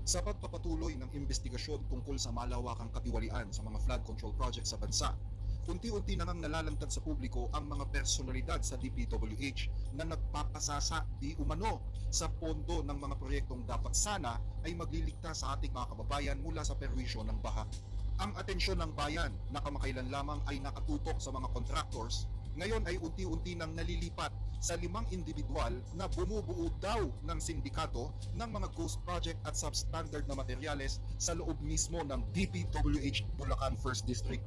Sa pagpapatuloy ng investigasyon tungkol sa malawakang katiwalian sa mga flood control projects sa bansa, unti-unti namang nalalantad sa publiko ang mga personalidad sa DPWH na nagpapasasa di umano sa pondo ng mga proyektong dapat sana ay magliligtas sa ating mga kababayan mula sa perwisyo ng baha. Ang atensyon ng bayan na kamakailan lamang ay nakatutok sa mga contractors, ngayon ay unti-unti nang nalilipat sa 5 individual na bumubuo daw ng sindikato ng mga ghost project at substandard na materyales sa loob mismo ng DPWH Bulacan 1st District.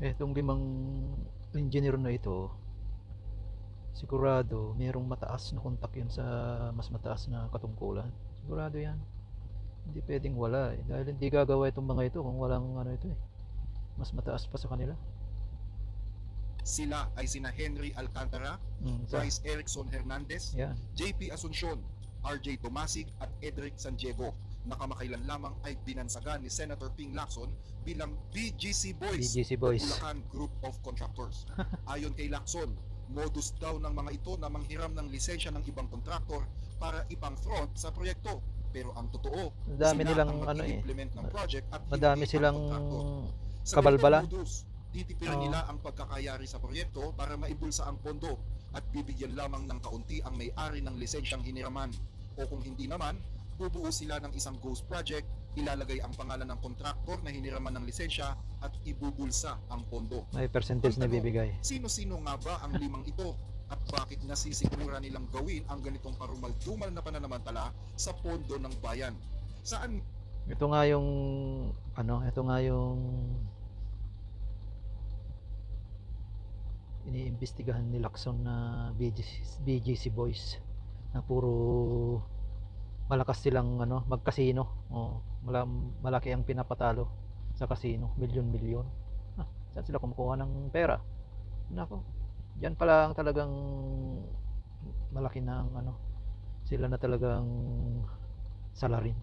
Itong 5 engineer na ito, sigurado mayroong mataas na kontak yun sa mas mataas na katungkulan. Sigurado yan. Hindi pwedeng wala dahil hindi gagawa itong mga ito kung walang ito mas mataas pa sa kanila. Sila ay sina Henry Alcantara, Bryce Erickson Hernandez, yeah, JP Asuncion, RJ Tomasig at Edric San Diego na kamakailan lamang ay binansagan ni Senator Ping Lacson bilang BGC Boys, Bulacan Group of Contractors. Ayon kay Lacson, modus daw ng mga ito na manghiram ng lisensya ng ibang kontraktor para ipang-front sa proyekto. Pero ang totoo, madami nilang implement ng project at madami silang kabalbala. Titipiran nila ang pagkakayari sa proyekto para maibulsa ang pondo at bibigyan lamang ng kaunti ang may-ari ng lisensyang hiniraman. O kung hindi naman, bubuo sila ng isang ghost project, ilalagay ang pangalan ng kontraktor na hiniraman ng lisensya at ibubulsa ang pondo. May percentage na bibigay. Sino-sino nga ba ang 5 ito? At bakit nasisigura nilang gawin ang ganitong parumal-dumal na pananamantala sa pondo ng bayan? Saan? Ito nga yung iniimbestigahan ni Lacson na BGC Boys na puro malakas silang magkasino. Malaki ang pinapatalo sa kasino, milyon-milyon. Saan sila kumukuha ng pera? Nako, diyan pa lang talagang malaki na ang sila na talagang salarin.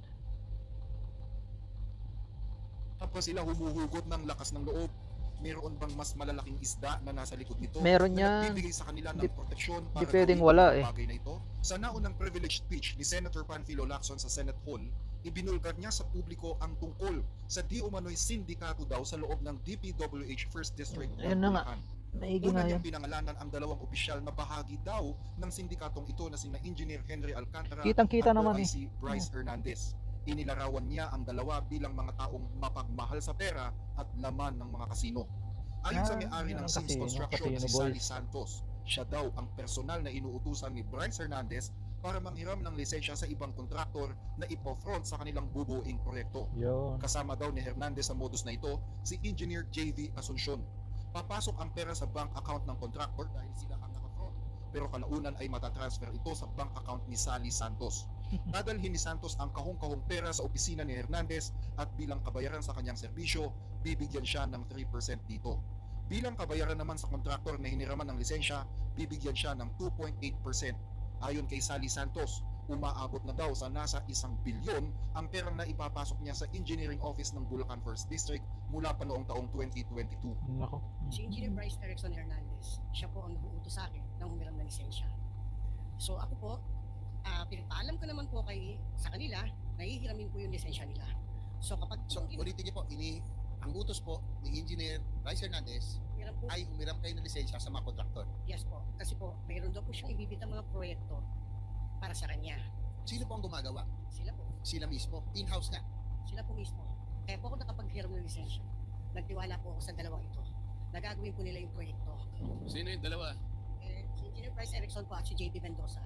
Tapos sila humuhugot ng lakas ng loob. Meron bang mas malalaking isda na nasa likod nito? Meron na nagbibigay sa kanila ng proteksyon para pwedeng wala bagay na ito? Sa naunang privilege speech ni Senator Panfilo Lacson sa Senate Hall, ibinulgar niya sa publiko ang tungkol sa di umano'y sindikato daw sa loob ng DPWH 1st District. Ayun na nga. Una niyang pinangalanan ang 2 opisyal na bahagi daw ng sindikatong ito na sina Engineer Henry Alcantara Kitang-kita at naman OIC Bryce Hernandez. Inilarawan niya ang 2 bilang mga taong mapagmahal sa pera at laman ng mga kasino. Ayon sa may-ari ng Sims Construction si Sally Santos, siya daw ang personal na inuutusan ni Bryce Hernandez para manghiram ng lisensya sa ibang kontraktor na ipo-front sa kanilang bubuing proyekto. Kasama daw ni Hernandez sa modus na ito si Engineer JV Asuncion. Papasok ang pera sa bank account ng kontraktor dahil sila ang naka-front, pero kalaunan ay matatransfer ito sa bank account ni Sally Santos. Dadalhin ni Santos ang kahong-kahong pera sa opisina ni Hernandez at bilang kabayaran sa kanyang serbisyo, bibigyan siya ng 3% dito. Bilang kabayaran naman sa kontraktor na hiniraman ng lisensya, bibigyan siya ng 2.8%. Ayon kay Sally Santos, umaabot na daw sa nasa 1 bilyon ang perang na ipapasok niya sa engineering office ng Bulacan 1st District mula pa noong taong 2022. Si Engineer Bryce Erickson Hernandez, siya po ang nag-uutos sa akin ng humiram ng lisensya. So ako po, pinagpaalam ko naman po sa kanila na hihiramin po yung lisensya nila. So kapag ulitin niyo po, ang utos po ni Engineer Bryce Hernandez ay umiram kayo ng lisensya sa mga kontraktor. Yes po, kasi po mayroon daw po siyang ibibitang mga proyekto para sa kanya. Sino po ang gumagawa? Sila po. Sila mismo? In-house nga? Sila po mismo. Kaya po ako nakapaghiram ng lisensya. Nagtiwala po ako sa 2 ito. Nagagawin po nila yung proyekto. Sino yung 2? Si Engineer Bryce Erickson po at si JP Mendoza.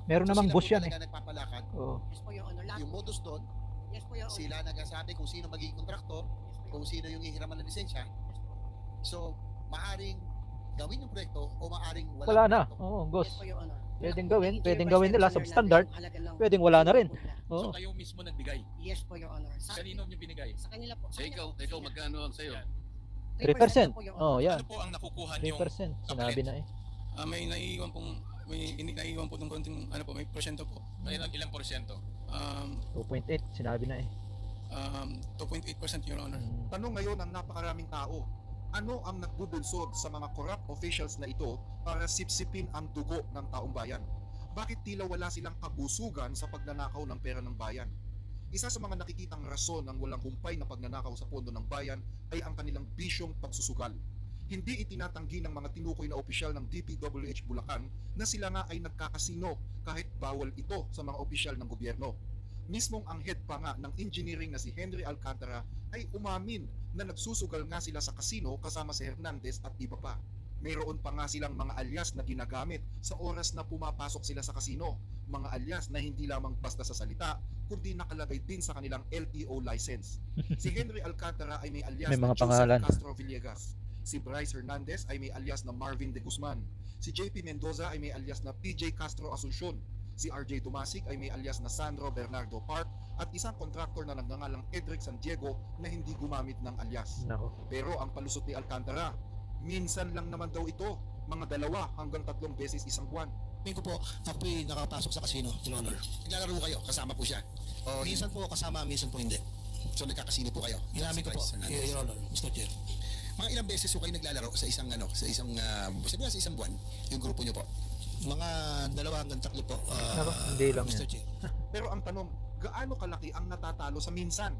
Meron namang boss yan nagpapalakad. Yes po, Your Honor. Yung modus doon, yes po, Your Honor. Sila nagsasabi kung sino magiging kontraktor, kung sino yung ihiraman ng lisensya. So, maaring gawin yung proyekto o maaring wala na. Yes po, Your Honor. Pwedeng gawin nila substandard. Pwedeng wala na rin. So kayo mismo nagbigay? Yes po, Your Honor. Kanino niyo binigay? Sa kanila po. Sa ikaw magkano ang sayo? 3%. Ano po ang nakukuha niyo? 3%. Sinabi na may naiiwan po ng konting may porsyento po. Ilang porsyento? 2.8 sinabi na 2.8% Your Honor. Tanong ngayon ang napakaraming tao, Ano ang nagbubunsod sa mga corrupt officials na ito para sipsipin ang dugo ng taong bayan? Bakit tila wala silang kabusugan sa pagnanakaw ng pera ng bayan? Isa sa mga nakikitang rason ng walang humpay na pagnanakaw sa pondo ng bayan ay ang kanilang bisyong pagsusugal. Hindi itinatanggi ng mga tinukoy na opisyal ng DPWH Bulacan na sila nga ay nagkakasino kahit bawal ito sa mga opisyal ng gobyerno. Mismong ang head pa nga ng engineering na si Henry Alcantara ay umamin na nagsusugal nga sila sa kasino kasama si Hernandez at iba pa. Mayroon pa nga silang mga alias na ginagamit sa oras na pumapasok sila sa kasino. Mga alias na hindi lamang basta sa salita, kundi nakalagay din sa kanilang LTO license. Si Henry Alcantara ay may alias May na mga Joseph pangalan. Castro Villegas. Si Bryce Hernandez ay may alias na Marvin De Guzman. Si JP Mendoza ay may alias na PJ Castro Asuncion. Si RJ Dumasig ay may alias na Sandro Bernardo Park at isang kontraktor na nagngangalang Edric San Diego na hindi gumamit ng alias. Nako. Pero ang palusot ni Alcantara, minsan lang naman daw ito, mga 2 hanggang 3 beses isang buwan. Tingin ko po, ako po'y nakapasok sa casino, Your Honor. Naglalaro kayo, kasama po siya. O Minsan po kasama, minsan po hindi. so nagkakasino po kayo. Inamin ko po, Si Bryce Hernandez. Your Honor, Mr. Chair. Mga ilang beses po kayo naglalaro sa isang sabi nga sa isang buwan, yung grupo niyo po. Mga 2 hanggang 3 po, Nako, hindi lang Mr. yan. Chair. Pero ang tanong, gaano kalaki ang natatalo sa minsan?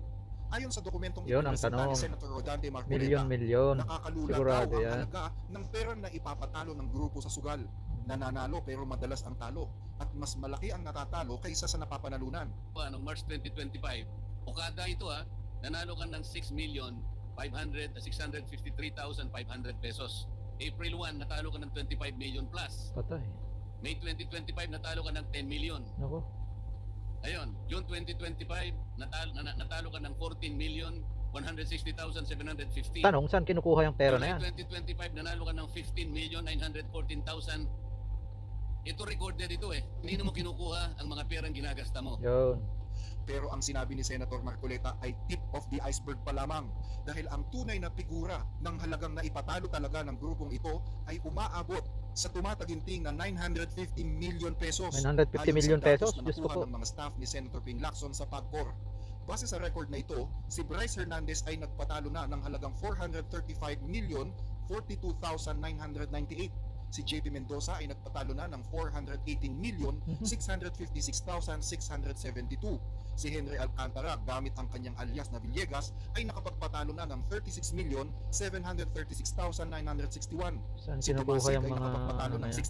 Ayon sa dokumentong Yun ang ipipresenta ni tanong. Senator Rodante Marcoleta, Milyon-milyon. nakakalula Sigurado daw ang yan. halaga ng pera na ipapatalo ng grupo sa sugal. Nananalo pero madalas ang talo at mas malaki ang natatalo kaysa sa napapanalunan. Noong March 2025, Okada ito nanalo ka ng 6,653,500 pesos. April 1, natalo ka ng 25 million plus. Patay. May 2025, natalo ka ng 10 million. Nako. Ayun, June 2025, natalo ka ng 14,160,750. Tanong, saan kinukuha yung pera na yan? July 2025, nanalo ka ng 15,914,000. Ito recorded ito Hindi mo kinukuha ang mga perang ginagasta mo. Yun. Pero ang sinabi ni Senator Marcoleta ay tip of the iceberg pa lamang dahil ang tunay na figura ng halagang naipatalo talaga ng grupong ito ay umaabot sa tumataginting na 950 million pesos. 950 Ayon million sa pesos? datos na Diyos ko nakuha po. ng mga staff ni Senator Ping Lacson sa PAGCOR. Base sa record na ito, si Bryce Hernandez ay nagpatalo na ng halagang 435,042,998. Si JP Mendoza ay nagpatalo na ng 418,656,672. Si Henry Alcantara, gamit ang kanyang alias na Villegas, ay nakapagpatalo na ng 36,736,961. Saan Si kinukuha Dumasig yung ay mga nakapagpatalo ano na ng yan?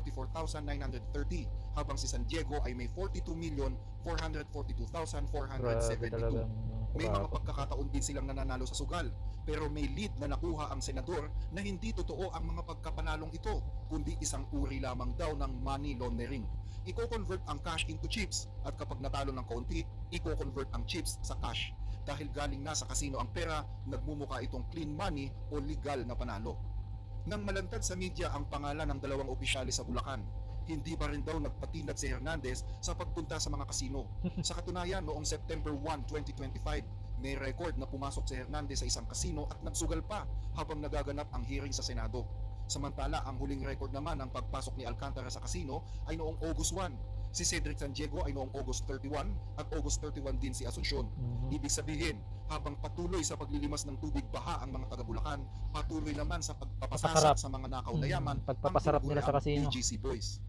16,944,930 habang si San Diego ay may 42,442,472. Grabe talagang May mga kupako. pagkakataon din silang nananalo sa sugal, pero may lead na nakuha ang senador na hindi totoo ang mga pagkapanalong ito, kundi isang uri lamang daw ng money laundering. Iko-convert ang cash into chips at kapag natalo ng kaunti, iko-convert ang chips sa cash. Dahil galing na sa kasino ang pera, nagmumukha itong clean money o legal na panalo. Nang malantad sa media ang pangalan ng 2 opisyalis sa Bulacan, hindi pa rin daw nagpatinag si Hernandez sa pagpunta sa mga kasino. Sa katunayan, noong September 1, 2025, may record na pumasok si Hernandez sa isang kasino at nagsugal pa habang nagaganap ang hearing sa Senado. Samantala, ang huling record naman ng pagpasok ni Alcantara sa kasino ay noong August 1. Si Cedric San Diego ay noong August 31 at August 31 din si Asuncion. Mhm. Ibig sabihin, habang patuloy sa paglilimas ng tubig baha ang mga taga-Bulacan, patuloy naman sa Pagpapasarap. pagpapasarap sa mga nakaw na yaman Pagpapasarap nila sa kasino. BGC Boys.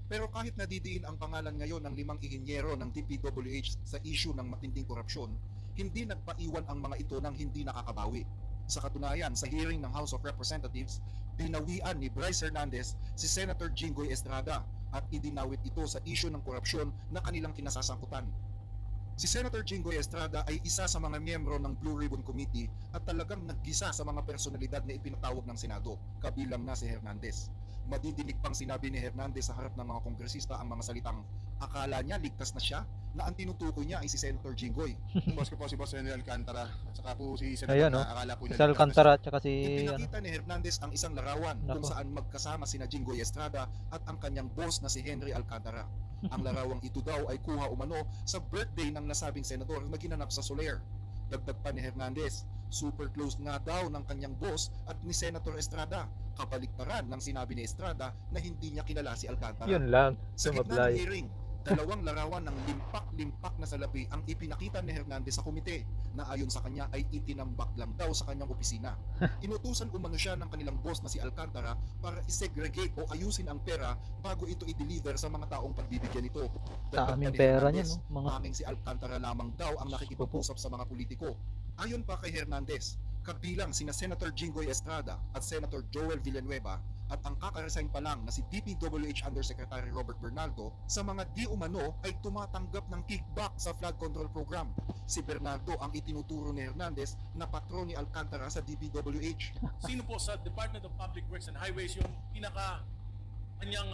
Pero kahit nadidiin ang pangalan ngayon ng 5 ihinyero ng DPWH sa issue ng matinding korupsyon, hindi nagpaiwan ang mga ito ng hindi nakakabawi. Sa katunayan, sa hearing ng House of Representatives, binawian ni Bryce Hernandez si Senator Jinggoy Estrada at idinawit ito sa issue ng korupsyon na kanilang kinasasangkutan. Si Senator Jinggoy Estrada ay isa sa mga miyembro ng Blue Ribbon Committee at talagang naggisa sa mga personalidad na ipinatawag ng Senado, kabilang na si Hernandez. Madidinig pang sinabi ni Hernandez sa harap ng mga kongresista ang mga salitang akala niya ligtas na siya na ang tinutukoy niya ay si Senator Jinggoy. Boss ko po si Boss Henry Alcantara at saka po si Senator Ayan, na akala po Si Alcantara at saka si ano, Ipinakita ni Hernandez ang isang larawan kung Nako. saan magkasama sina Jinggoy Estrada at ang kanyang boss na si Henry Alcantara. Ang larawang ito daw ay kuha umano sa birthday ng nasabing senador na ginanap sa Soler. Dagdag pa ni Hernandez, super close nga daw ng kanyang boss at ni Senator Estrada. Kabaliktaran ng sinabi ni Estrada na hindi niya kilala si Alcantara. yun lang, Sa gitna ng sumablay. hearing, Dalawang larawan ng limpak-limpak na salapi ang ipinakita ni Hernandez sa komite na ayon sa kanya ay itinambak lang daw sa kanyang opisina. Inutusan umano siya ng kanilang boss na si Alcantara para isegregate o ayusin ang pera bago ito i-deliver sa mga taong pagbibigyan nito. Daming pera niya, no? Mga Aming si Alcantara lamang daw ang nakikipag-usap sa mga politiko. Ayon pa kay Hernandez, kabilang sina Senator Jinggoy Estrada at Senator Joel Villanueva at ang kakaresign pa lang na si DPWH Undersecretary Robert Bernardo sa mga di umano ay tumatanggap ng kickback sa flood control program. Si Bernardo ang itinuturo ni Hernandez na patron ni Alcantara sa DPWH. Sino po sa Department of Public Works and Highways yung kanyang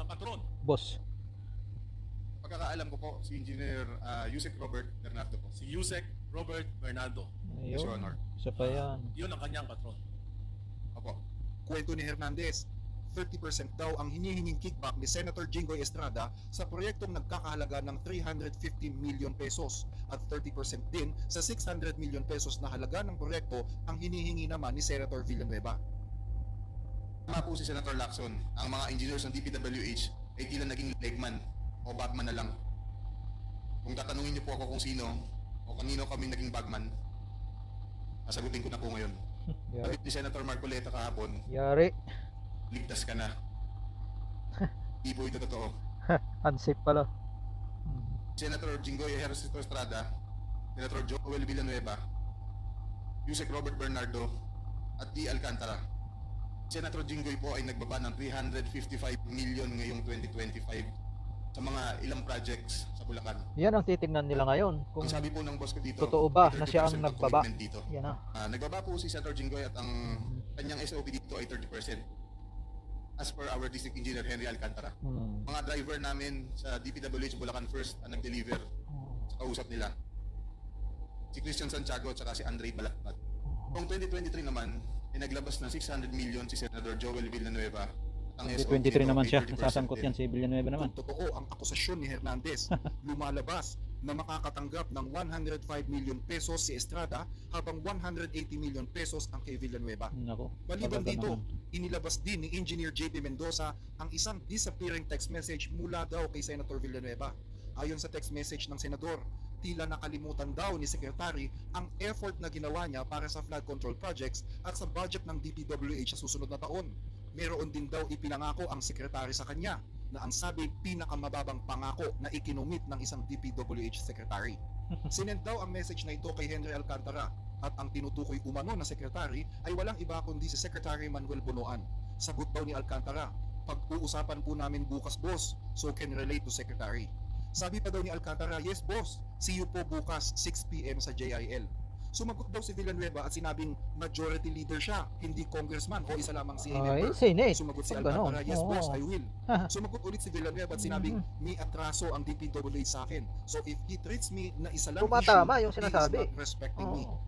patron? boss. Pagkakaalam ko po, si Engineer Yusek Robert Bernardo po. Si Yusek Robert Bernardo. Yes, Your Ayun. Honor. Isa pa yan. Yun ang kanyang patron. Opo. Kwento ni Hernandez, 30% daw ang hinihinging kickback ni Senator Jinggoy Estrada sa proyektong nagkakahalaga ng 350 million pesos at 30% din sa 600 million pesos na halaga ng proyekto ang hinihingi naman ni Senator Villanueva. Tama po si Senator Lacson, ang mga engineers ng DPWH ay tila naging legman o bagman na lang. Kung tatanungin niyo po ako kung sino o kanino kami naging bagman, sasagutin ko na po ngayon. Yari. Sabi ni Senator Marcoleta kahapon, Yari. ligtas ka na. Di po ito totoo. Unsafe pala. Senator Jinggoy Ejercito Estrada, Senator Joel Villanueva, Yusek Robert Bernardo, at D. Alcantara. Senator Jinggoy po ay nagbaba ng 355 million ngayong 2025 sa mga ilang projects sa Bulacan. Yan ang titingnan nila ngayon. Kung Ang sabi po ng boss ko dito, totoo ba na siya ang 30% nagbaba? commitment dito. Yan na. Nagbaba po si Senator Jinggoy at ang kanyang SOP dito ay 30%. As per our District Engineer Henry Alcantara. Mga driver namin sa DPWH Bulacan First ang nag-deliver sa kausap nila. Si Christian Santiago at saka si Andre Balakbat. Noong 2023 naman, ay naglabas ng 600 million si Senator Joel Villanueva. Ang SOP 23 nito naman ay siya. 30% Nasasangkot din. yan si Villanueva naman. Kung totoo ang akusasyon ni Hernandez, lumalabas na makakatanggap ng 105 million pesos si Estrada habang 180 million pesos ang kay Villanueva. Nako. Maliban Talaga dito, naman. inilabas din ni Engineer JP Mendoza ang isang disappearing text message mula daw kay Senator Villanueva. Ayon sa text message ng senador, tila nakalimutan daw ni Secretary ang effort na ginawa niya para sa flood control projects at sa budget ng DPWH sa susunod na taon. Meron din daw ipinangako ang Secretary sa kanya na ang sabi pinakamababang pangako na ikinumit ng isang DPWH Secretary. Sinend daw ang message na ito kay Henry Alcantara at ang tinutukoy umano na Secretary ay walang iba kundi si Secretary Manuel Bonoan. Sagot daw ni Alcantara, pag-uusapan po namin bukas boss, so can relate to Secretary. Sabi pa daw ni Alcantara, yes boss, see you po bukas 6 PM sa JIL. Sumagot daw si Villanueva at sinabing majority leader siya, hindi congressman o isa lamang si Ay, member. Senate. Sumagot si Pag ganon, Alcantara, yes oo. boss, I will. Sumagot ulit si Villanueva at sinabing may atraso ang DPWH sa akin. So if he treats me na isa lang Tumatama yung he is sinasabi. not respecting me. Oo.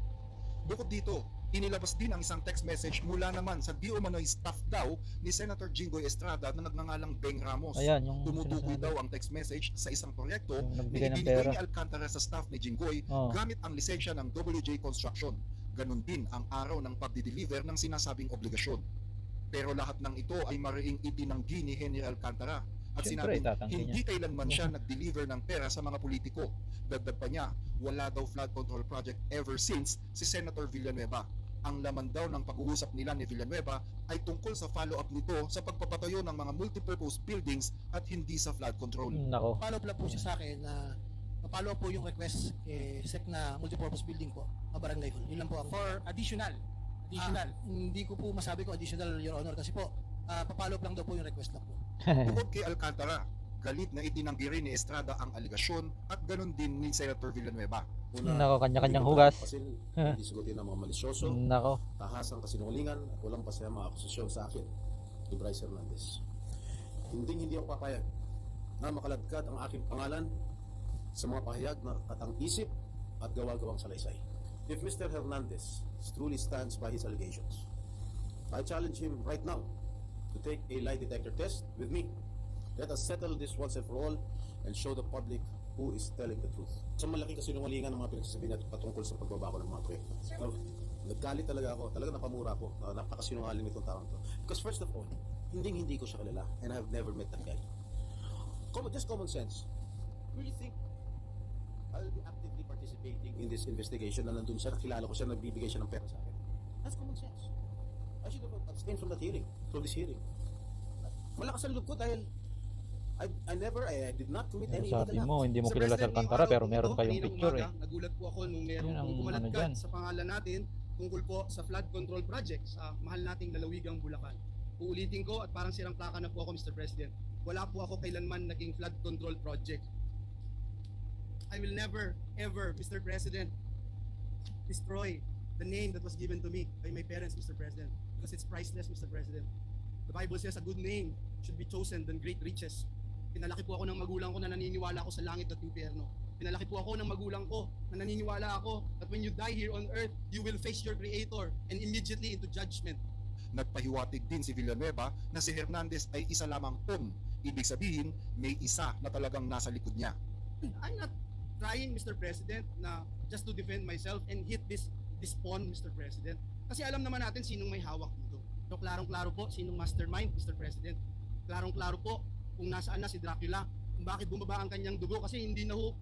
Bukod dito, inilabas din ang isang text message mula naman sa di umano'y staff daw ni Senator Jinggoy Estrada na nagngangalang Beng Ramos. Ayan, yung Tumutukoy sinasabi. daw ang text message sa isang proyekto Yung na nagbigay ng ibinigay pera. ni Alcantara sa staff ni Jinggoy Oo. gamit ang lisensya ng WJ Construction. Ganon din ang araw ng pagdi-deliver ng sinasabing obligasyon. Pero lahat ng ito ay mariing itinanggi ni Henry Alcantara at Siyempre, sinabing tatanggi hindi niya. kailanman siya nag-deliver ng pera sa mga politiko. Dagdag pa niya, wala daw flood control project ever since si Senator Villanueva. Ang laman daw ng pag-uusap nila ni Villanueva ay tungkol sa follow-up nito sa pagpapatayo ng mga multipurpose buildings at hindi sa flood control. Nako. Follow up lang po siya sa akin na mapalo po yung request kay SEC na multipurpose building po, barangay hall. Yun lang po ang For additional. hindi ko po masabi ko additional, Your Honor, kasi po papalo up lang daw po yung request lang po. Bukod kay Alcantara, galit na itinanggi rin ni Estrada ang aligasyon at ganon din ni Senator Villanueva. Nako, kanya-kanyang hugas. Hindi sagutin ng mga malisyoso, Nako. tahasang kasinungalingan at walang pasaya mga akusasyon sa akin ni Bryce Hernandez. Hindi ako papayag na makaladkad ang aking pangalan sa mga pahayag na katang isip at gawa-gawang salaysay. If Mr. Hernandez truly stands by his allegations, I challenge him right now to take a lie detector test with me. Let us settle this once and for all and show the public who is telling the truth. Sa malaking kasinungalingan ng mga pinagsasabi natin patungkol sa pagbaba ko ng mga proyekto. Naggalit talaga ako, talaga napamura ko, napakasinungaling nitong taong to. Because first of all, hindi ko siya kilala and I have never met that guy. Just common sense. Do you think I'll be actively participating in this investigation na nandun siya, nakilala ko siya, nagbibigay siya ng pera sa akin? That's common sense. I should have abstained from that hearing, from this hearing. Malakas ang loob ko dahil I did not commit any illegal Sabi act. mo, hindi mo Mr. kilala si President, Alcantara ngayong pero araw meron po kayong ito, picture eh. kaninang nagulat po ako nung merong Yun ang ano kumalatkat dyan. sa pangalan natin tungkol po sa flood control project sa mahal nating lalawigang Bulacan. Uulitin ko at parang sirang plaka na po ako, Mr. President. Wala po ako kailanman naging flood control project. I will never, ever, Mr. President, destroy the name that was given to me by my parents, Mr. President, because it's priceless, Mr. President. The Bible says a good name should be chosen than great riches. Pinalaki po ako ng magulang ko na naniniwala ako sa langit at impyerno. Pinalaki po ako ng magulang ko na naniniwala ako that when you die here on earth, you will face your Creator and immediately into judgment. Nagpahiwatig din si Villanueva na si Hernandez ay isa lamang on. Ibig sabihin, may isa na talagang nasa likod niya. I'm not trying, Mr. President, na just to defend myself and hit this pawn, Mr. President. Kasi alam naman natin sinong may hawak dito. So klarong-klaro po sinong mastermind, Mr. President. Klarong-klaro po kung nasaan na si Dracula, kung bakit bumaba ang kanyang dugo, kasi hindi na ho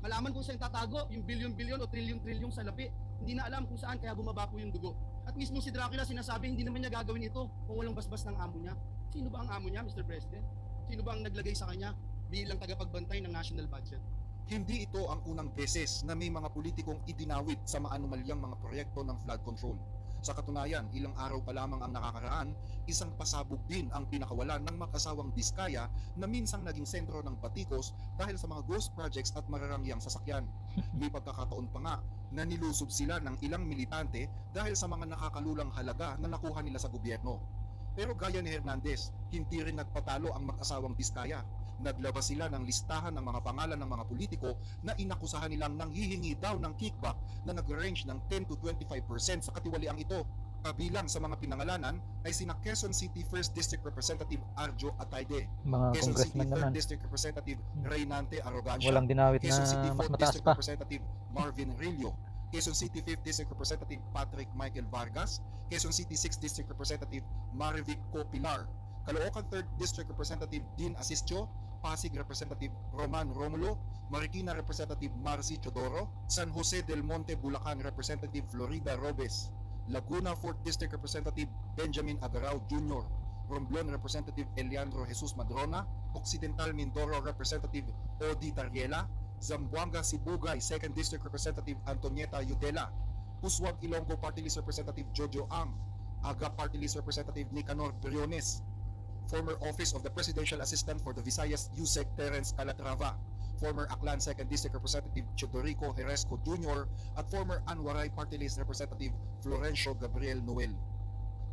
malaman kung saan tatago yung bilyon-bilyon o trilyon-trilyon sa lapi. Hindi na alam kung saan, kaya bumaba po yung dugo. At mismo si Dracula sinasabi hindi naman niya gagawin ito kung walang basbas ng amo niya. Sino ba ang amo niya, Mr. President? Sino ba ang naglagay sa kanya bilang tagapagbantay ng national budget? Hindi ito ang unang beses na may mga politikong idinawit sa maanumalyang mga proyekto ng flood control. Sa katunayan, ilang araw pa lamang ang nakakaraan, isang pasabog din ang pinakawalan ng mag-asawang Diskaya na minsang naging sentro ng batikos dahil sa mga ghost projects at mararangyang sasakyan. May pagkakataon pa nga na nilusob sila ng ilang militante dahil sa mga nakakalulang halaga na nakuha nila sa gobyerno. Pero gaya ni Hernandez, hindi rin nagpatalo ang mag-asawang Diskaya. Naglabas sila ng listahan ng mga pangalan ng mga politiko na inakusahan nilang nanghihingi daw ng kickback na nag-range ng 10 to 25% sa katiwaliang ito. Kabilang sa mga pinangalanan ay sina Quezon City 1st District Representative Arjo Atayde, Mga Quezon City congressman 3rd naman. District Representative Reynante Arrogancia, Walang dinawit Quezon City na mas 4th mataas District pa. Representative Marvin Rillo, Quezon City 5th District Representative Patrick Michael Vargas, Quezon City 6th District Representative Marivic Copilar, Caloocan 3rd District Representative Dean Asistio, Pasig Representative Roman Romulo, Marikina Representative Marcy Chodoro, San Jose del Monte Bulacan Representative Florida Robes, Laguna 4th District Representative Benjamin Agarao Jr., Romblon Representative Eliandro Jesus Madrona, Occidental Mindoro Representative Odi Tariela, Zamboanga Sibugay 2nd District Representative Antonieta Yudela, Puswag Ilonggo Party List Representative Jojo Ang, Aga Party List Representative Nicanor Briones, former Office of the Presidential Assistant for the Visayas Yusek Terence Calatrava, former Aklan 2nd District Representative Chodorico Heresco Jr. at former Anwaray Party List Representative Florencio Gabriel Noel.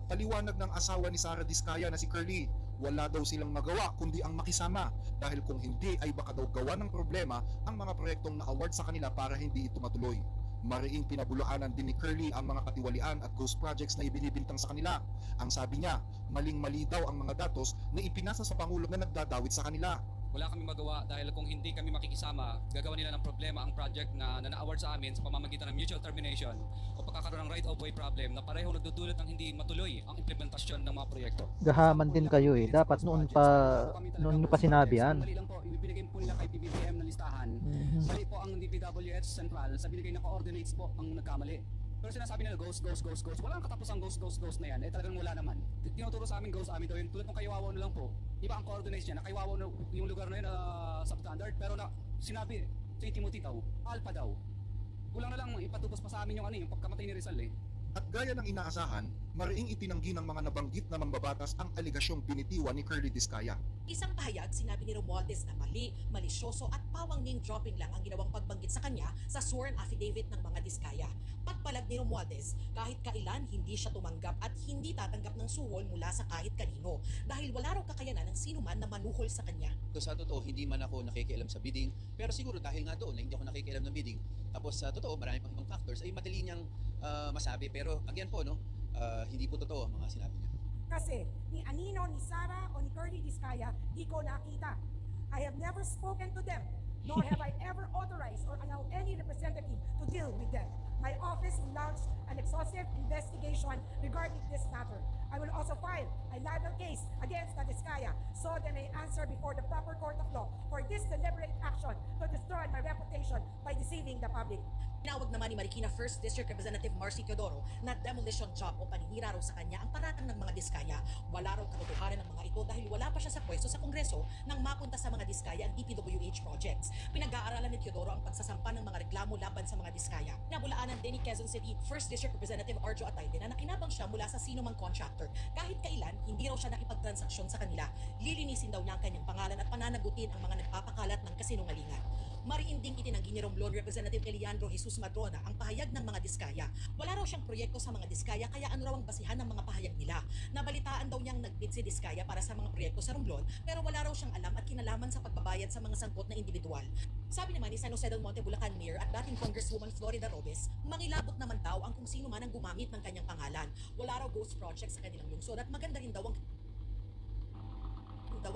Paliwanag ng asawa ni Sara Diskaya na si Curly, wala daw silang magawa kundi ang makisama dahil kung hindi ay baka daw gawa ng problema ang mga proyektong na-award sa kanila para hindi ito matuloy. Mariing pinabulaanan din ni Curly ang mga katiwalian at ghost projects na ibinibintang sa kanila. Ang sabi niya, maling-mali daw ang mga datos na ipinasa sa Pangulo na nagdadawit sa kanila. Wala kami magawa dahil kung hindi kami makikisama, gagawa nila ng problema ang project na na-award sa amin sa pamamagitan ng mutual termination o pagkakaroon ng right-of-way problem na pareho nagdudulot ng hindi matuloy ang implementasyon ng mga proyekto. Gahaman din kayo eh. Dapat noon pa sinabi yan. Mali lang po, ibibigay po nila kay PBBM na listahan. Mali po ang DPWH Central sa binigay na coordinates po ang nagkamali. Pero sinasabi nila ghost. Walang katapusang ghost na yan. Eh talagang wala naman. Tinuturo sa amin ghost, amin daw yun. Tulad ng Kaywawaw na lang po. Iba ang coordinates niya. Na Kaywawaw na yung lugar na yun substandard. Pero na sinabi sa Timothy daw, Alpha daw. Kulang na lang ipatubos pa sa amin yung pagkamatay ni Rizal eh. At gaya ng inaasahan, mariing itinanggi ng mga nabanggit na mambabatas ang aligasyong binitiwan ni Curly Diskaya. Isang pahayag, sinabi ni Romualdez na mali, malisyoso at pawang name dropping lang ang ginawang pagbanggit sa kanya sa sworn affidavit ng mga Diskaya. Pagpalag ni Romualdez, kahit kailan hindi siya tumanggap at hindi tatanggap ng suhol mula sa kahit kanino dahil wala raw kakayanan ng sino man na manuhol sa kanya. So sa totoo, hindi man ako nakikialam sa bidding, pero siguro dahil nga doon na hindi ako nakikialam ng bidding, tapos sa totoo, marami pang ibang factors, ay madali niyang masabi. Pero again po, hindi po totoo ang mga sinabi niya. Kasi ni Anino, ni Sara, o ni Curly Diskaya, di ko nakita. I have never spoken to them, nor have I ever authorized or allowed any representative to deal with them. My office will launch an exhaustive investigation regarding this matter. I will also file a libel case against the Diskaya so that may answer before the proper court of law for this deliberate action to destroy my reputation by deceiving the public. Tinawag naman ni Marikina 1st District Representative Marcy Teodoro na demolition job o paninira raw sa kanya ang paratang ng mga Diskaya. Wala raw katotohanan ng mga ito dahil wala pa siya sa pwesto sa Kongreso nang mapunta sa mga Diskaya ang DPWH projects. Pinag-aaralan ni Teodoro ang pagsasampa ng mga reklamo laban sa mga Diskaya. Nabulaanan din ni Quezon City 1st District Representative Arjo Atayde na nakinabang siya mula sa sino mang contractor. Kahit kailan, hindi raw siya nakipagtransaksyon sa kanila. Lilinisin daw niya ang kanyang pangalan at pananagutin ang mga nagpapakalat ng kasinungalingan. Mariinding itinanggi ni Romblon Representative Eliandro Jesus Madrona ang pahayag ng mga Diskaya. Wala raw siyang proyekto sa mga Diskaya kaya ano raw ang basihan ng mga pahayag nila. Nabalitaan daw niyang nagbid si Diskaya para sa mga proyekto sa Romblon pero wala raw siyang alam at kinalaman sa pagbabayad sa mga sangkot na individual. Sabi naman ni San Jose del Monte Bulacan Mayor at dating Congresswoman Florida Robes, mangilabot naman daw ang kung sino man ang gumamit ng kanyang pangalan. Wala raw ghost project sa kanilang lungsod at maganda rin daw ang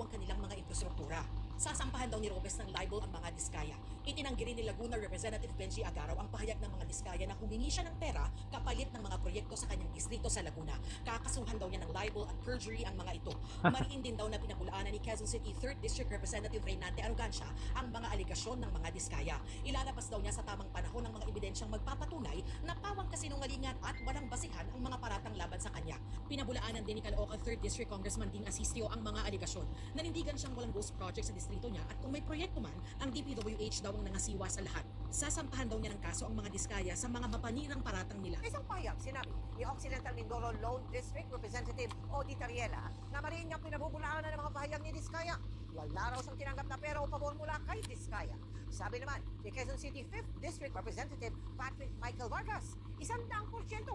kanilang mga infrastruktura. Sasampahan daw ni Robes ng libel ang mga Diskaya. Itinanggi rin ni Laguna Representative Benji Agaraw ang pahayag ng mga Diskaya na humingi siya ng pera kapalit ng mga proyekto sa kanyang distrito sa Laguna. Kakasuhan daw niya ng libel at perjury ang mga ito. Mariin din daw na pinabulaanan ni Quezon City 3rd District Representative Reynante Arrogancia ang mga aligasyon ng mga Diskaya. Ilalabas daw niya sa tamang panahon ng mga ebidensyang magpapatunay na pawang kasinungalingan at walang basihan ang mga paratang laban sa kanya. Pinabulaanan din ni Caloocan 3rd District Congressman Ding Asistio ang mga aligasyon. Nanindigan siyang walang ghost project sa distrito niya at kung may proyekto man, ang DPWH daw ang nangasiwa sa lahat. Sasampahan daw niya ng kaso ang mga Diskaya sa mga mapanirang paratang nila. Isang pahayag sinabi ni Occidental Mindoro Lone District Representative Odi Tariela na mariin niyang pinabubulaanan ng mga pahayag ni Diskaya. Wala raw siyang tinanggap na pera o pabor mula kay Diskaya. Sabi naman ni Quezon City 5th District Representative Patrick Michael Vargas, 100%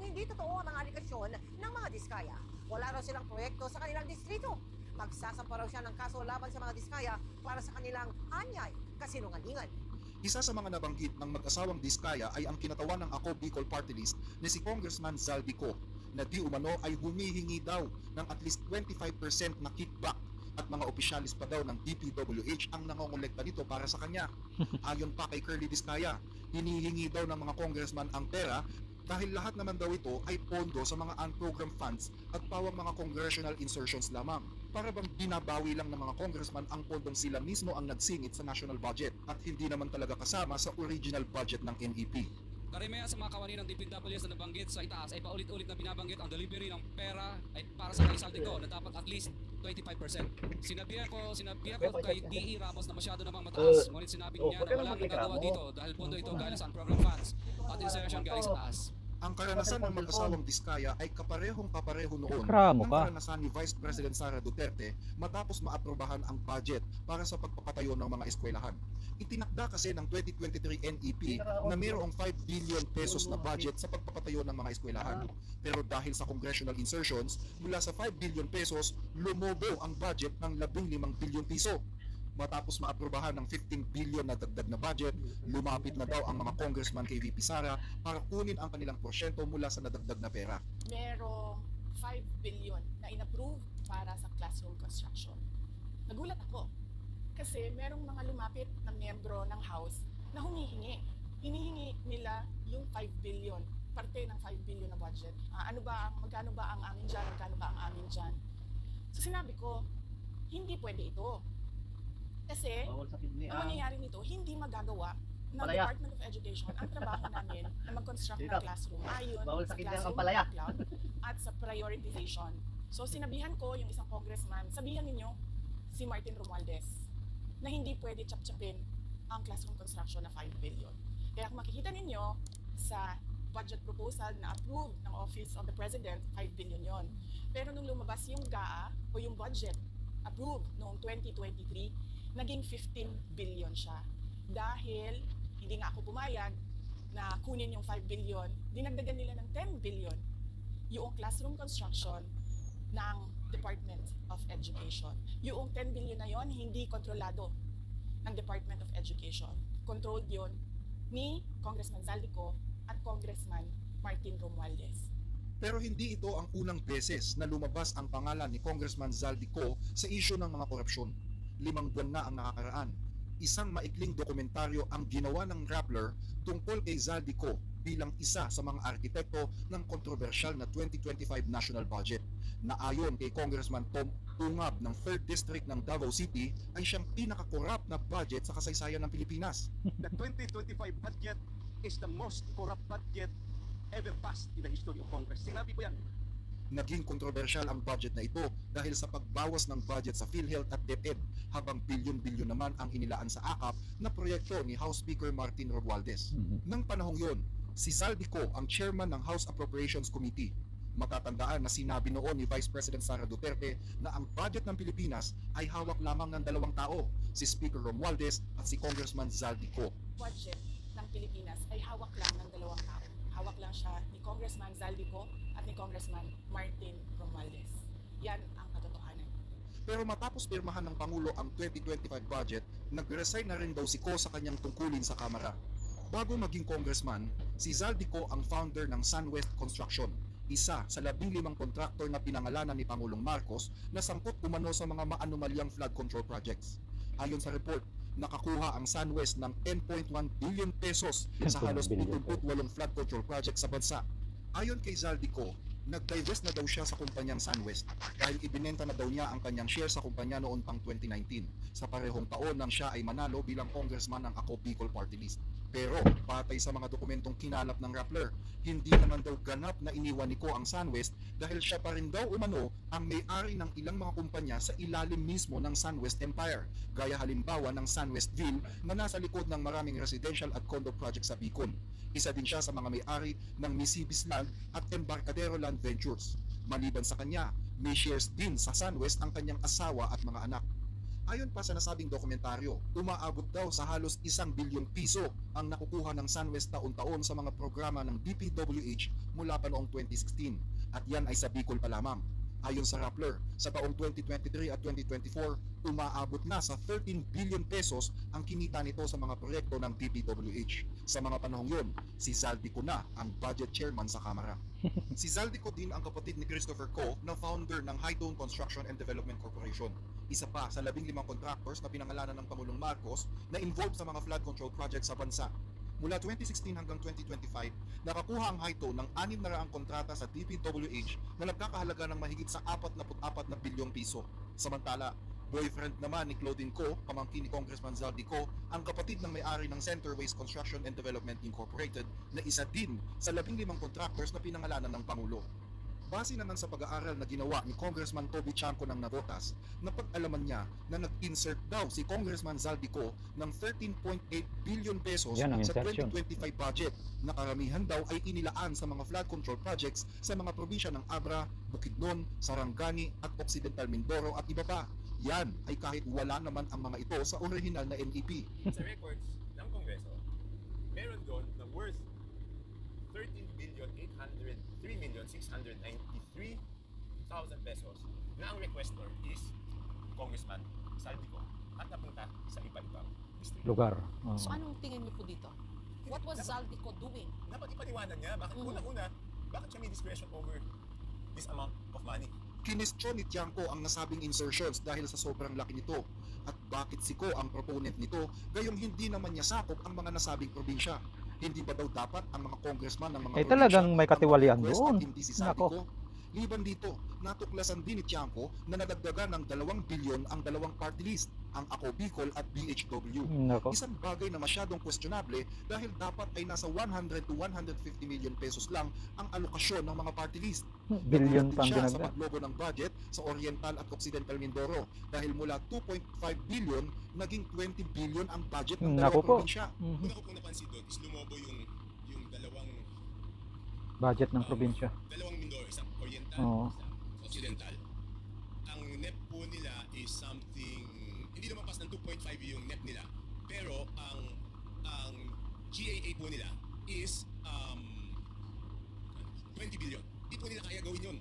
hindi totoo ang mga aligasyon ng mga Diskaya. Wala raw silang proyekto sa kanilang distrito. Magsasampa raw siya ng kaso laban sa mga Diskaya para sa kanilang anyay kasinungalingan. Isa sa mga nabanggit ng mag-asawang Diskaya ay ang kinatawan ng Ako Bicol Party List ni si Congressman Zaldico na di umano ay humihingi daw ng at least 25% na kickback at mga opisyalis pa daw ng DPWH ang nangongolekta nito para sa kanya. Ayon pa kay Curly Diskaya, hinihingi daw ng mga congressman ang pera dahil lahat naman daw ito ay pondo sa mga unprogrammed funds at pawang mga congressional insertions lamang. Para bang binabawi lang ng mga congressman ang pondong sila mismo ang nagsingit sa national budget at hindi naman talaga kasama sa original budget ng NEP. Karamihan sa mga kawani ng DPWS na nabanggit sa itaas ay paulit-ulit na binabanggit ang delivery ng pera ay para sa kay Zaldico na dapat at least 25%. Sinabihan ko kay DE Ramos na masyado namang mataas, ngunit sinabi niya na wala nang gagawa dito dahil pondo ito galing sa unprogrammed funds at insertion galing sa taas. Ang karanasan ng mag-asawang Diskaya ay kapareho noon Kramo ng ka. karanasan ni Vice President Sara Duterte matapos maaprobahan ang budget para sa pagpapatayo ng mga eskwelahan. Itinakda kasi ng 2023 NEP na mayroong 5 billion pesos na budget sa pagpapatayo ng mga eskwelahan. Pero dahil sa congressional insertions, mula sa 5 billion pesos, lumobo ang budget ng 15 billion piso. Matapos maaprobahan ng 15 billion na dagdag na budget, lumapit na daw ang mga congressman kay VP Sara para kunin ang kanilang porsyento mula sa nadagdag na pera. Merong 5 billion na inapprove para sa classroom construction. Nagulat ako kasi merong mga lumapit na miyembro ng House na humihingi. Hinihingi nila yung 5 billion, parte ng 5 billion na budget. Magkano ba ang amin dyan, magkano ba ang amin dyan? So sinabi ko, hindi pwede ito. Kasi, ang mangyayari nito, hindi magagawa ng Department of Education ang trabaho namin na mag-construct ng classroom ayon sa classroom backlog at sa prioritization. So, sinabihan ko yung isang congressman, sabihan ninyo si Martin Romualdez na hindi pwede chap-chapin ang classroom construction na 5 billion. Kaya kung makikita ninyo sa budget proposal na approved ng Office of the President, 5 billion yon. Pero nung lumabas yung GAA o yung budget approved noong 2023, naging 15 billion siya. Dahil hindi nga ako pumayag na kunin yung 5 billion, dinagdagan nila ng 10 billion yung classroom construction ng Department of Education. Yung 10 billion na yon hindi kontrolado ng Department of Education. Controlled yon ni Congressman Zaldico at Congressman Martin Romualdez. Pero hindi ito ang unang beses na lumabas ang pangalan ni Congressman Zaldico sa isyu ng mga korupsyon. 5 buwan na ang nakakaraan. Isang maikling dokumentaryo ang ginawa ng Rappler tungkol kay Zaldico. bilang isa sa mga arkitekto ng kontrobersyal na 2025 national budget na ayon kay Congressman Tom Ungab ng 3rd District ng Davao City ay siyang pinaka-corrupt na budget sa kasaysayan ng Pilipinas. The 2025 budget is the most corrupt budget ever passed in the history of Congress. Sinabi ko yan. Naging kontrobersyal ang budget na ito dahil sa pagbawas ng budget sa PhilHealth at DepEd habang bilyon-bilyon naman ang inilaan sa AKAP na proyekto ni House Speaker Martin Romualdez. Nang panahong yon, si Zaldico ang chairman ng House Appropriations Committee. Matatandaan na sinabi noon ni Vice President Sara Duterte na ang budget ng Pilipinas ay hawak lamang ng dalawang tao, si Speaker Romualdez at si Congressman Zaldico. Budget ng Pilipinas ay hawak lang ng dalawang tao. Hawak lang siya ni Congressman Zaldico at ni Congressman Martin Romualdez. Yan ang katotohanan. Pero matapos pirmahan ng Pangulo ang 2025 budget, nag-resign na rin daw si Ko sa kanyang tungkulin sa Kamara. Bago maging congressman, si Zaldico ang founder ng SunWest Construction, isa sa 15 kontraktor na pinangalanan ni Pangulong Marcos na sangkot umano sa mga maanumalyang flood control projects. Ayon sa report, nakakuha ang SunWest ng 10.1 billion pesos sa halos 78 flood control projects sa bansa. Ayon kay Zaldico, nag-divest na daw siya sa kumpanyang SunWest dahil ibinenta na daw niya ang kanyang share sa kumpanya noon pang 2019 sa parehong taon nang siya ay manalo bilang congressman ng Ako Bicol Party List. Pero patay sa mga dokumentong kinalap ng Rappler, hindi naman daw ganap na iniwan ni Ko ang SunWest dahil siya pa rin daw umano ang may-ari ng ilang mga kumpanya sa ilalim mismo ng SunWest Empire, gaya halimbawa ng SunWestville na nasa likod ng maraming residential at condo projects sa Bicol. Isa din siya sa mga may-ari ng Misibis Land at Embarcadero Land Ventures. Maliban sa kanya, may shares din sa SunWest ang kanyang asawa at mga anak. Ayon pa sa nasabing dokumentaryo, umaabot daw sa halos 1 bilyong piso ang nakukuha ng SunWest taon-taon sa mga programa ng DPWH mula pa noong 2016 at yan ay sa Bicol pa lamang. Ayon sa Rappler, sa taong 2023 at 2024, umaabot na sa 13 billion pesos ang kinita nito sa mga proyekto ng DPWH. Sa mga panahong yun, si Zaldico na ang budget chairman sa Kamara. Si Zaldico din ang kapatid ni Christopher Ko na founder ng Hightone Construction and Development Corporation. Isa pa sa 15 contractors na pinangalanan ng Pangulong Marcos na involved sa mga flood control projects sa bansa. Mula 2016 hanggang 2025, nakakuha ang Hightone ng 600 kontrata sa DPWH na nagkakahalaga ng mahigit sa 44 na bilyong piso. Samantala, boyfriend naman ni Claudine Ko, pamangkin ni Congressman Zaldico, ang kapatid ng may-ari ng Centerways Construction and Development Incorporated na isa din sa 15 contractors na pinangalanan ng Pangulo. Base naman sa pag-aaral na ginawa ni Congressman Toby Chanco ng Navotas, napag-alaman niya na nag-insert daw si Congressman Zaldico ng 13.8 billion pesos sa 2025 budget na karamihan daw ay inilaan sa mga flood control projects sa mga probinsya ng Abra, Bukidnon, Sarangani at Occidental Mindoro at iba pa. Yan ay kahit wala naman ang mga ito sa orihinal na NEP. Sa records ng Kongreso, meron doon na worth 13,693,000 pesos na ang requestor is Congressman Zaldico at napunta sa iba-ibang district. Lugar. So anong tingin niyo po dito? What was Zaldico doing? Dapat ipaliwanag niya. Bakit una-una, bakit siya may discretion over this amount of money? Kinestyon ni Tiangco ang nasabing insertions dahil sa sobrang laki nito at bakit si Ko ang proponent nito gayong hindi naman niya sakop ang mga nasabing probinsya. Hindi ba daw dapat ang mga congressman ng mga Eh talagang may katiwalian doon. Hindi si Zaldico? Liban dito, natuklasan din ni Tiangco na nadagdagan ng 2 bilyon ang dalawang party list, ang Ako Bicol at BHW. Nako. Isang bagay na masyadong questionable dahil dapat ay nasa 100 to 150 million pesos lang ang alokasyon ng mga party list. Bilyon pang siya sa ginagawa. paglobo ng budget sa Oriental at Occidental Mindoro dahil mula 2.5 billion naging 20 billion ang budget ng Nako dalawang po. probinsya. Una ko pong napansin doon is lumobo yung dalawang Budget ng probinsya. dalawang Mindoro, isang Oriental, Oo. isang Occidental. Ang NEP po nila is something, hindi naman pas ng 2.5 yung NEP nila, pero ang GAA po nila is 20 billion. Hindi po nila kaya gawin yun.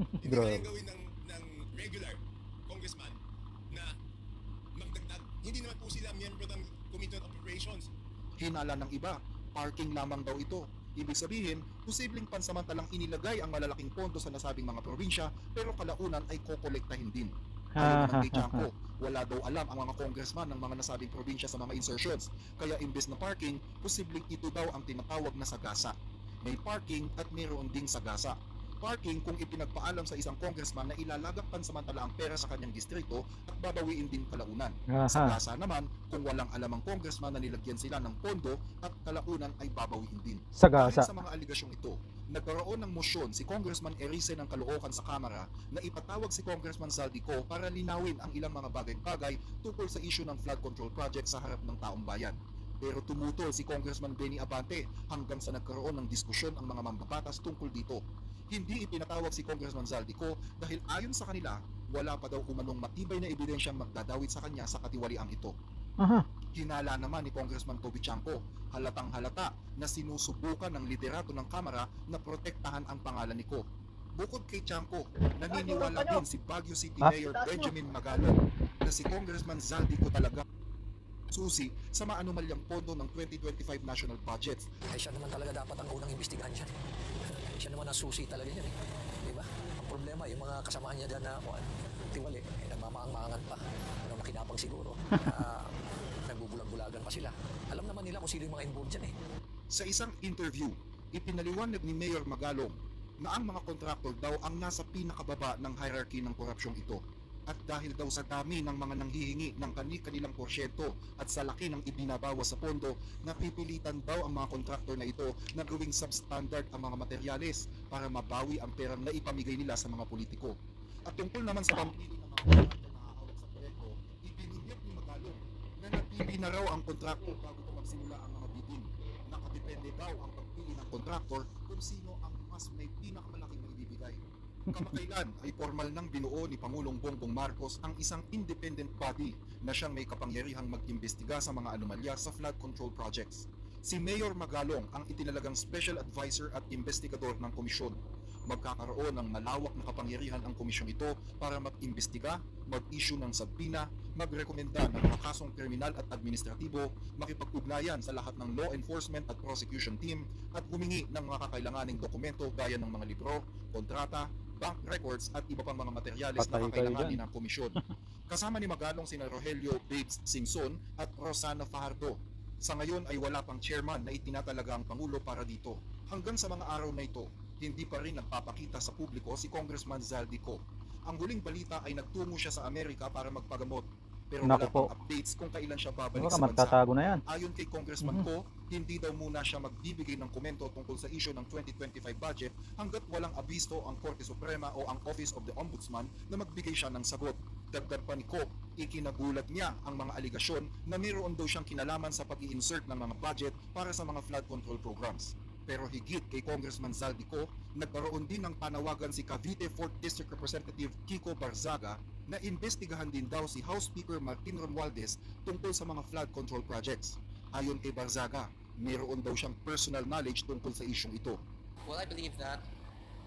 Hindi Grabe. kaya gawin ng regular congressman na magdagdag. Hindi naman po sila miyembro ng Committee on Operations. Hinala ng iba, parking lamang daw ito. Ibig sabihin, posibleng pansamantalang inilagay ang malalaking pondo sa nasabing mga probinsya pero kalaunan ay kokolektahin din. Ayon naman kay Chanco, wala daw alam ang mga congressman ng mga nasabing probinsya sa mga insertions. Kaya imbes na parking, posibleng ito daw ang tinatawag na sagasa. May parking at mayroon ding sagasa. Parking kung ipinagpaalam sa isang congressman na ilalagak pansamantala ang pera sa kanyang distrito at babawiin din kalaunan. Sagasa naman kung walang alam ang congressman na nilagyan sila ng pondo at kalaunan ay babawiin din. Sagasa. Dahil sa mga aligasyong ito, nagkaroon ng motion si Congressman Erice ng Caloocan sa Kamara na ipatawag si Congressman Zaldico para linawin ang ilang mga bagay-bagay tungkol sa issue ng flood control project sa harap ng taong bayan. Pero tumutol si Congressman Benny Abante hanggang sa nagkaroon ng diskusyon ang mga mambabatas tungkol dito. Hindi ipinatawag si Congressman Zaldico dahil ayon sa kanila, wala pa daw umanong matibay na ebidensyang magdadawit sa kanya sa katiwaliang ito. Hinala naman ni Congressman Toby Chanco, halatang halata na sinusubukan ng liderato ng Kamara na protektahan ang pangalan ni Ko. Bukod kay Chanco, naniniwala din si Baguio City Mayor Benjamin Magalong na si Congressman Zaldico talaga susi sa maanumalyang pondo ng 2025 national budget. Ay siya naman talaga dapat ang unang imbestigahan dyan. Siya naman ang susi talaga yan eh. Diba? Ang problema, yung mga kasamahan niya dyan na tiwali, nagmamaang-maangan pa. Makinapang siguro. Nagbubulag-bulagan pa sila. Alam naman nila kung sino yung mga involved dyan eh. Sa isang interview, ipinaliwanag ni Mayor Magalong na ang mga kontraktor daw ang nasa pinakababa ng hierarchy ng korupsyong ito. At dahil daw sa dami ng mga nanghihingi ng kanilang porsyento at sa laki ng ibinabawas sa pondo, napipilitan daw ang mga kontraktor na ito na gawing substandard ang mga materyales para mabawi ang perang na ipamigay nila sa mga politiko. At tungkol naman sa pampili ng mga kontraktor na hahawak sa proyekto, ibinigyan ni Magalong na napili na raw ang kontraktor bago pa magsimula ang mga bidding. Nakadepende daw ang pagpili ng kontraktor kung sino ang mas may pinakamalaking maibibigay. Kamakailan ay formal nang binuo ni Pangulong Bongbong Marcos ang isang independent body na siyang may kapangyarihang mag-imbestiga sa mga anomalya sa flood control projects. Si Mayor Magalong ang itinalagang special advisor at investigador ng komisyon. Magkakaroon ng malawak na kapangyarihan ang komisyon ito para mag-imbestiga, mag-issue ng subpoena, magrekomenda ng mga kasong kriminal at administratibo, makipag-ugnayan sa lahat ng law enforcement at prosecution team, at humingi ng mga kakailanganing dokumento gaya ng mga libro, kontrata, bank records at iba pang mga materyales na kakailanganin ng komisyon. Kasama ni Magalong sina Rogelio Babes Singson at Rosana Fajardo. Sa ngayon ay wala pang chairman na itinatalaga ang Pangulo para dito. Hanggang sa mga araw na ito, hindi pa rin nagpapakita sa publiko si Congressman Zaldico. Ang huling balita ay nagtungo siya sa Amerika para magpagamot. Pero wala pang updates kung kailan siya babalik sa bansa. Na yan. Ayon kay Congressman Ko, hindi daw muna siya magbibigay ng komento tungkol sa issue ng 2025 budget hanggat walang abisto ang Korte Suprema o ang Office of the Ombudsman na magbigay siya ng sagot. Dagdag pa ni Ko, ikinagulat niya ang mga aligasyon na mayroon daw siyang kinalaman sa pag-i-insert ng mga budget para sa mga flood control programs. Pero higit kay Congressman Zaldico, nagkaroon din ng panawagan si Cavite 4th District Representative Kiko Barzaga na imbestigahan din daw si House Speaker Martin Romualdez tungkol sa mga flood control projects. Ayon kay Barzaga, mayroon daw siyang personal knowledge tungkol sa isyong ito. Well, I believe that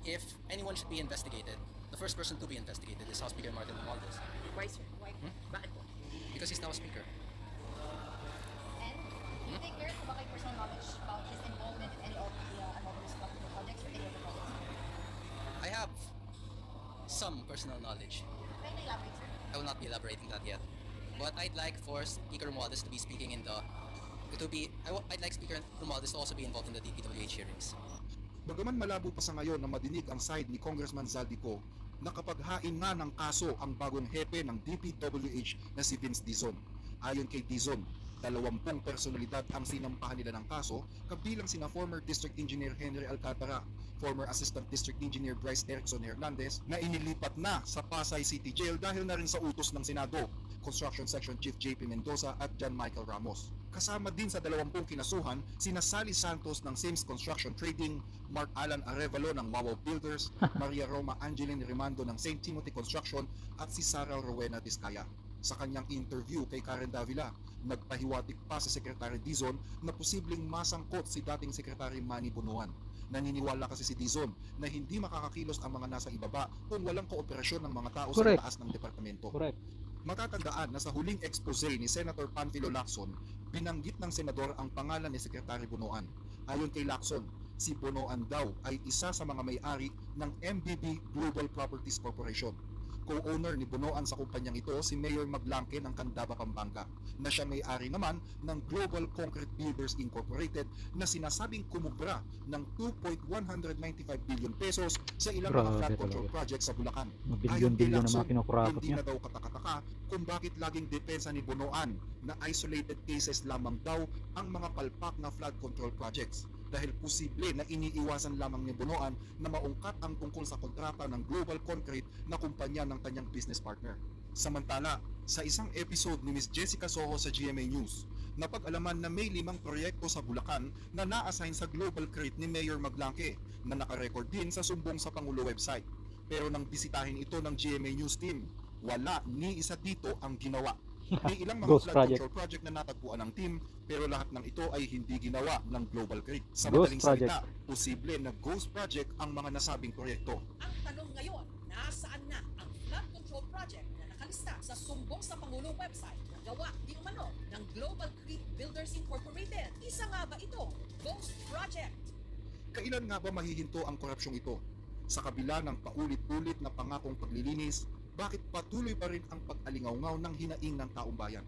if anyone should be investigated, the first person to be investigated is House Speaker Martin Romualdez. Why, sir? Why? Bakit po? Because he's now a speaker. And do you think there's a personal knowledge about his involvement in any of the anomalous projects or any of the projects? I have some personal knowledge. Can you elaborate, sir? I will not be elaborating that yet. But I'd like for Speaker Romualdez to be speaking in the... I'd like Speaker Romualdez to also be involved in the DPWH hearings. Bagaman malabo pa sa ngayon na madinig ang side ni Congressman Zaldico, nakapaghain na ng kaso ang bagong hepe ng DPWH na si Vince Dizon. Ayon kay Dizon, 20 personalidad ang sinampahan nila ng kaso, kabilang sina former District Engineer Henry Alcantara, former Assistant District Engineer Bryce Erickson Hernandez na inilipat na sa Pasay City Jail dahil na rin sa utos ng Senado, Construction Section Chief JP Mendoza at John Michael Ramos. Kasama din sa 20 kinasuhan sina Sally Santos ng Sims Construction Trading, Mark Alan Arevalo ng Wawaw Builders, Maria Roma Angeline Rimando ng St. Timothy Construction at si Sara Rowena Discaya. Sa kanyang interview kay Karen Davila, nagpahiwatig pa sa Secretary Dizon na posibleng masangkot si dating Secretary Manny Bunuan. Naniniwala kasi si Dizon na hindi makakakilos ang mga nasa ibaba kung walang kooperasyon ng mga tao sa taas ng departamento. Matatandaan na sa huling expose ni Senator Panfilo Lacson, binanggit ng senador ang pangalan ni Secretary Bunuan. Ayon kay Lacson, si Bunuan daw ay isa sa mga may-ari ng MBB Global Properties Corporation. Co-owner ni Bunoan sa kumpanyang ito si Mayor Maglangke ng Candaba, Pampanga, na siya may-ari naman ng Global Concrete Builders Incorporated na sinasabing kumubra ng 2.195 billion pesos sa ilang mga flood control projects sa Bulacan. Ayon kay Lacson, hindi na daw katakataka kung bakit laging depensa ni Bunoan na isolated cases lamang daw ang mga palpak na flood control projects, dahil posible na iniiwasan lamang ni Bunoan na maungkat ang tungkol sa kontrata ng Global Concrete na kumpanya ng kanyang business partner. Samantala, sa isang episode ni Ms. Jessica Soho sa GMA News, napag-alaman na may 5 proyekto sa Bulacan na na-assign sa Global Crate ni Mayor Maglangke na nakarecord din sa Sumbong sa Pangulo website. Pero nang bisitahin ito ng GMA News team, wala ni isa dito ang ginawa. May ilang mga flood control project na natagpuan ng team, pero lahat ng ito ay hindi ginawa ng Global Crate. Sa madaling salita, posible na ghost project ang mga nasabing proyekto. Ang tanong ngayon, nasaan na ang flood control project na nakalista sa Sumbong sa Pangulong website na gawa di umano ng Global Crete Builders Incorporated? Isa nga ba ito ghost project? Kailan nga ba mahihinto ang korupsyong ito? Sa kabila ng paulit-ulit na pangakong paglilinis, bakit patuloy pa rin ang pag-alingaw-ngaw ng hinaing ng taong bayan?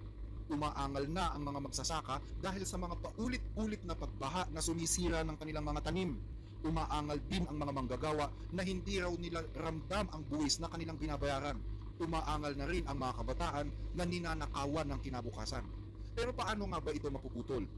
Umaangal na ang mga magsasaka dahil sa mga paulit-ulit na pagbaha na sumisira ng kanilang mga tanim. Umaangal din ang mga manggagawa na hindi raw nila ramdam ang buwis na kanilang binabayaran. Umaangal na rin ang mga kabataan na ninanakawan ng kinabukasan. Pero paano nga ba ito mapuputol?